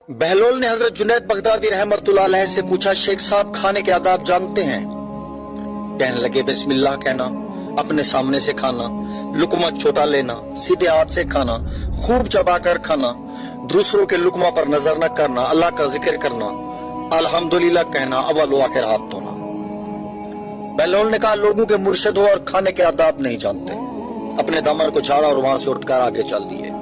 बहलोल ने हजरत जुनैद बगदादी रहमतुल्लाह अलैह से पूछा, शेख साहब खाने के आदाब जानते हैं? कहने लगे, बिस्मिल्लाह कहना, अपने सामने से खाना, लुकमा छोटा लेना, सीधे हाथ से खाना, खूब चबाकर खाना, दूसरों के लुकमा पर नजर न करना, अल्लाह का जिक्र करना, अल्हम्दुलिल्लाह कहना, अव्वल आखिर हाथ धोना। बहलोल ने कहा, लोगों के मुर्शिद हो और खाने के आदाब नहीं जानते। अपने दामन को झाड़ा और वहां से उठकर आगे चल दिए।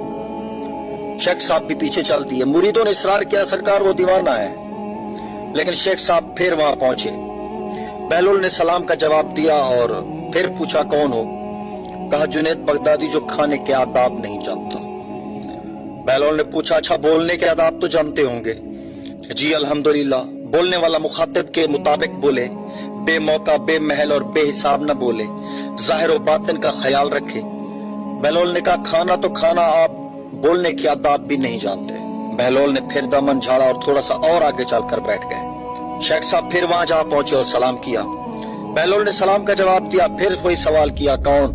शेख साहब भी पीछे चल दिए। मुरीदों ने इसरार किया, सरकार वो दीवाना है, लेकिन शेख साहब फिर वहां पहुंचे। बहलोल ने सलाम का जवाब दिया और फिर पूछा, कौन हो? कहा, जुनैद बगदादी जो खाने के आदाब नहीं जानता। बहलोल ने पूछा, अच्छा बोलने के आदाब तो जानते होंगे? जी अल्हम्दुलिल्लाह। बोलने वाला मुखातिब के मुताबिक बोले, बेमौका बेमहल और बेहिसाब न बोले, जाहिर और बातिन का ख्याल रखे। बहलोल ने कहा, खाना तो खाना, आप बोलने की आदाब भी नहीं जानते। बहलोल ने फिर दामन झाड़ा और थोड़ा सा और आगे चलकर बैठ गए। शेख साहब फिर वहां जा पहुंचे और सलाम किया। बहलोल ने सलाम का जवाब दिया। फिर वही सवाल किया, कौन?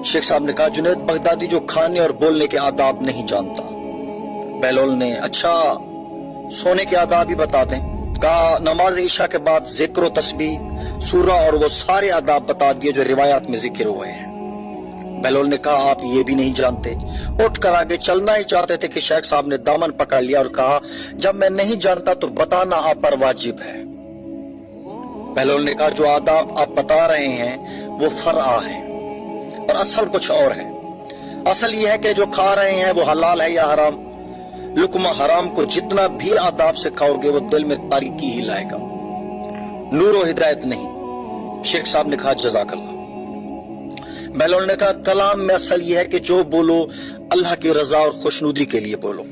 शेख साहब ने कहा, जुनैद बगदादी जो खाने और बोलने के आदाब नहीं जानता। बहलोल ने, अच्छा सोने के आदाब ही बता दें। कहा, नमाज ईशा के बाद जिक्र तस्बीह सूरा और वो सारे आदाब बता दिए जो रिवायात में जिक्र हुए हैं। बहलोल ने कहा, आप ये भी नहीं जानते? उठकर आगे चलना ही चाहते थे कि शेख साहब ने दामन पकड़ लिया और कहा, जब मैं नहीं जानता तो बताना आप पर वाजिब है। बहलोल ने कहा, जो आदाब आप बता रहे हैं वो फरआ है और असल कुछ और है। असल ये है कि जो खा रहे हैं वो हलाल है या हराम। लुकमा हराम को जितना भी आदाब से खाओगे वो दिल में तारीकी ही लाएगा, नूर और हिदायत नहीं। शेख साहब ने कहा, जज़ाकल्लाह। बहलोल ने कहा, कलाम में असल यह है कि जो बोलो अल्लाह की रजा और खुशनुदी के लिए बोलो।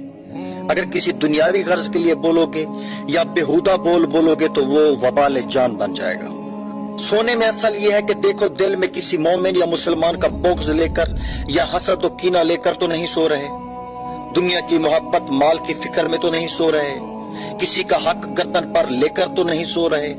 अगर किसी दुनियावी गर्ज के लिए बोलोगे या बेहुदा बोलोगे तो वो वबाल जान बन जाएगा। सोने में असल यह है कि देखो, दिल में किसी मोमिन या मुसलमान का बुग़्ज़ लेकर या हसद और कीना लेकर तो नहीं सो रहे, दुनिया की मोहब्बत माल की फिक्र में तो नहीं सो रहे, किसी का हक गर्दन पर लेकर तो नहीं सो रहे।